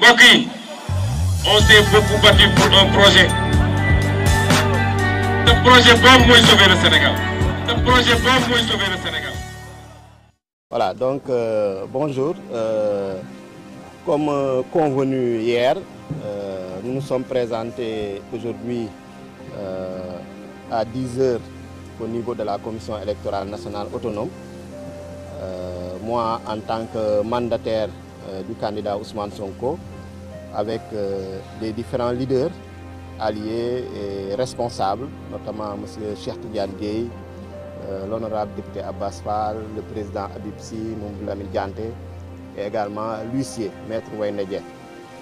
Bokki, on s'est beaucoup battu pour un projet. Le projet bon mooy sauver le Sénégal. Le projet bon mooy sauver le Sénégal. Voilà, donc bonjour. Comme convenu hier, nous nous sommes présentés aujourd'hui à 10 h au niveau de la Commission électorale nationale autonome. Moi, en tant que mandataire du candidat Ousmane Sonko, avec des différents leaders, alliés et responsables, notamment M. Cheikh Tidiane Dièye, l'honorable député Abbas Fall, le président Habib Sy, Mamadou Lamine Dianté, et également l'huissier, Maître Wayne Dieng.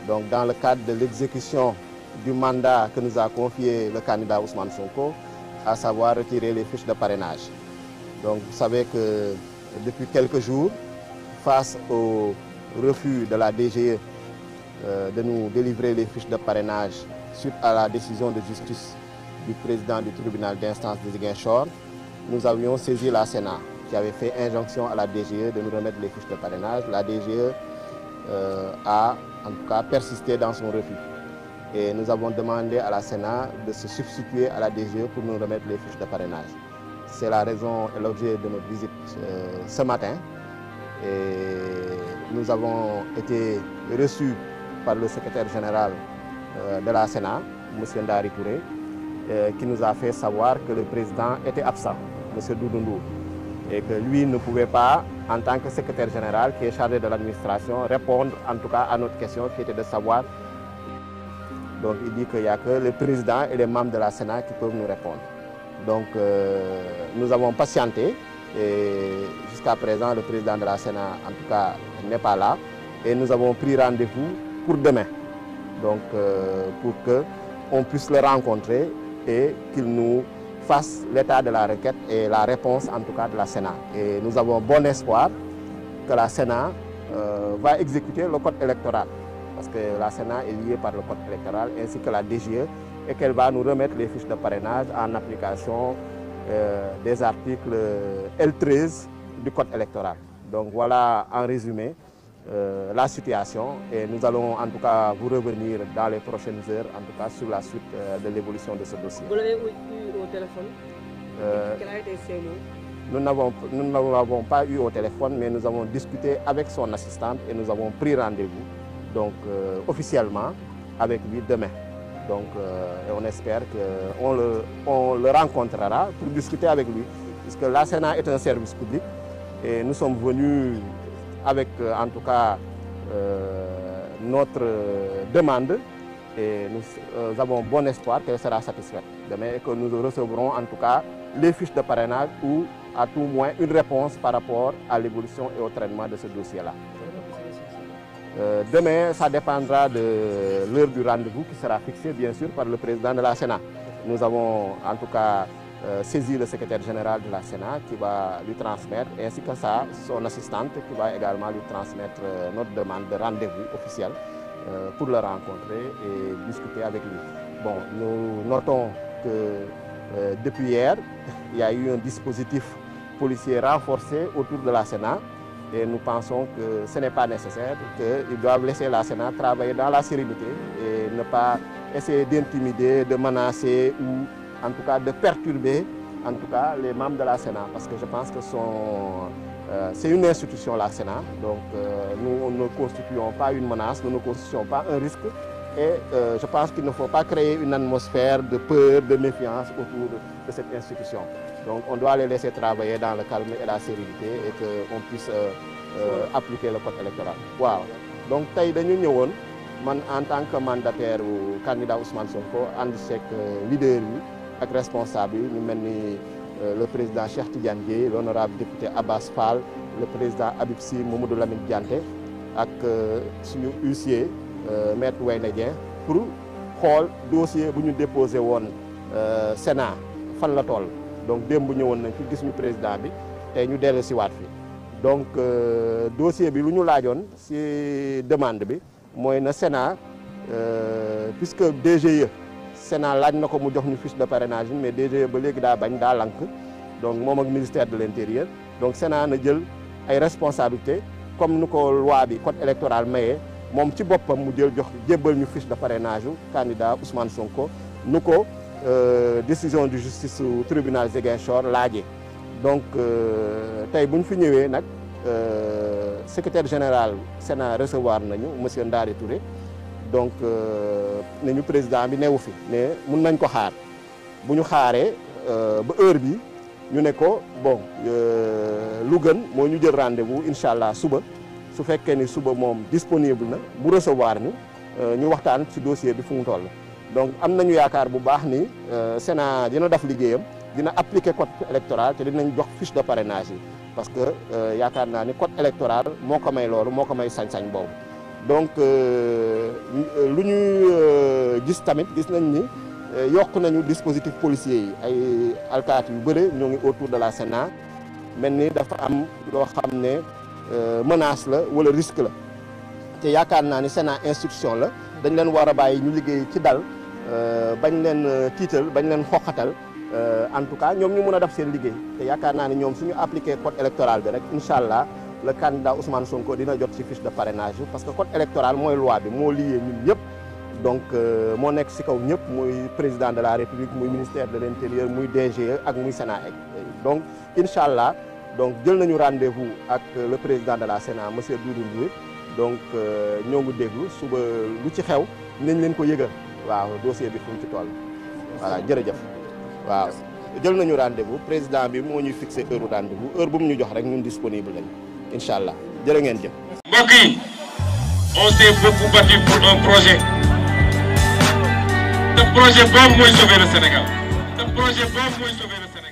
Donc, dans le cadre de l'exécution du mandat que nous a confié le candidat Ousmane Sonko, à savoir retirer les fiches de parrainage. Donc, vous savez que depuis quelques jours, face au refus de la DGE de nous délivrer les fiches de parrainage suite à la décision de justice du président du tribunal d'instance de Ziguinchor, nous avions saisi la Sénat qui avait fait injonction à la DGE de nous remettre les fiches de parrainage. La DGE a en tout cas persisté dans son refus. Et nous avons demandé à la Sénat de se substituer à la DGE pour nous remettre les fiches de parrainage. C'est la raison et l'objet de notre visite ce matin. Et nous avons été reçus par le secrétaire général de la Sénat, M. Ndari Touré, qui nous a fait savoir que le président était absent, M. Doudou Ndour, et que lui ne pouvait pas, en tant que secrétaire général qui est chargé de l'administration, répondre en tout cas à notre question qui était de savoir. Donc il dit qu'il n'y a que le président et les membres de la Sénat qui peuvent nous répondre. Donc nous avons patienté et jusqu'à présent le président de la Sénat en tout cas n'est pas là et nous avons pris rendez-vous pour demain. Donc pour qu'on puisse le rencontrer et qu'il nous fasse l'état de la requête et la réponse en tout cas de la Sénat. Et nous avons bon espoir que la Sénat va exécuter le code électoral. Parce que la Sénat est liée par le code électoral ainsi que la DGE et qu'elle va nous remettre les fiches de parrainage en application des articles L13 du code électoral. Donc voilà en résumé la situation et nous allons en tout cas vous revenir dans les prochaines heures en tout cas sur la suite de l'évolution de ce dossier. Vous l'avez eu au téléphone? Quel a été ses mots? Nous ne l'avons pas eu au téléphone mais nous avons discuté avec son assistante et nous avons pris rendez-vous donc officiellement avec lui demain. Donc et on espère qu'on le rencontrera pour discuter avec lui puisque la Sénat est un service public et nous sommes venus avec en tout cas notre demande et nous avons bon espoir qu'elle sera satisfaite demain et que nous recevrons en tout cas les fiches de parrainage ou à tout moins une réponse par rapport à l'évolution et au traitement de ce dossier-là. Demain, ça dépendra de l'heure du rendez-vous qui sera fixée bien sûr par le président de la Sénat. Nous avons en tout cas saisi le secrétaire général de la Sénat qui va lui transmettre, ainsi que son assistante qui va également lui transmettre notre demande de rendez-vous officiel pour le rencontrer et discuter avec lui. Bon, nous notons que depuis hier, il y a eu un dispositif policier renforcé autour de la Sénat et nous pensons que ce n'est pas nécessaire, qu'ils doivent laisser la Sénat travailler dans la sérénité et ne pas essayer d'intimider, de menacer ou en tout cas de perturber en tout cas les membres de la Sénat parce que je pense que c'est une institution la Sénat donc nous ne constituons pas une menace, nous ne constituons pas un risque et je pense qu'il ne faut pas créer une atmosphère de peur, de méfiance autour de cette institution. Donc on doit les laisser travailler dans le calme et la sérénité et qu'on puisse appliquer le code électoral. Wow. Donc tey dañu ñëwoon man en tant que mandataire ou candidat Ousmane Sonko ànd seeg leader yi ak responsable yi ñu mel ni le président Cheikh Tidiane Dièye, l'honorable député Abbas Fall, le président Habib Sy, Mamadou Lamine Dianté ak suñu huissier Maître Wayne Dieng pour xool dossier bu ñu déposé woon Sénat fan la toll. Donc démb ñëwoon nañ fi gis ñu président bi tey ñu dellu si waat fi donc dossier bi lu ñu laajoon si demande bi mooy na Sénat puisque DGE Sénat laaj na ko mu jox ñu fiche de parrainage mais DGE ba léegi daa bañ daa lank donc moom ak ministère de l'intérieur donc Sénat na jël ay responsabilités comme nu ko loi bi code électoral mayee moom ci boppam mu jébbal ñu fiche de parrainage u candidat Ousmane Sonko nu ko décision de justice su tribunal Ziguinchor laajee. donc tey bu ñu fi ñëwee nag secrétaire général Sénat recevoir nañu monsieur Ndari Touré donc ne ñu président bi newu fi ne mun nañ ko xaar bu ñu xaaree ba heure bi ñu ne ko bon lu gën moo ñu jël rendez-vous incha allah suba su fekkee ni suba moom disponible na bu recevoir ñu waxtaan ci dossier bi fu mu toll. donc am nañu yaakaar bu baax ni Sénat dina def liggéeyam dina appliquer code électoral te dinañ jox fiche de parrainage yi parce que yaakaar naa ni code électoral moo ko may loolu moo ko may sañ-sañ boobu. donc lu ñuy gis tamit gis nañ ni yokk nañu dispositif policier yi ay alkaati yu bëre ñoo ngi autour de la Sénat mel ni dafa am loo xam ne menace la wala risque la te yaakaar naa ni Sénat institution la dañ leen war a bàyyi ñu liggéey ci dal bañ leen tiital bañ leen xoqatal en tout cas ñoom ñu mën a def seen liggéey te yaakaar naa ni ñoom suñu appliqué code électoral bi rek incha allah le candidat Ousmane Sonko dina jot ci fiche de parrainage parce que code électoral mooy loi bi moo lié ñun ñëpp donc moo nekk ci kaw ñëpp muy président de la république muy ministère de l'intérieur muy DGE ak muy Sénat donc incha allah donc jël nañu rendez-vous ak le président de la Sénat monsieur Doudou Ndoye donc ñoo ngi déglu suba lu ci xew nañ leen ko yëgal waaw dossier bi fu mu ci toll voilà jërëjëf waaw jël nañu rendez-vous président bi moo ñuy fixé heure rendez-vous heure bu mu ñu jox rek ñun disponible lañ incha allah jërë ngeen jëf. mbokk yi on s'est beaucoup battu pour un projet. Ce projet boobu mooy sauver le Sénégal. Ce projet boobu mooy sauver le Sénégal.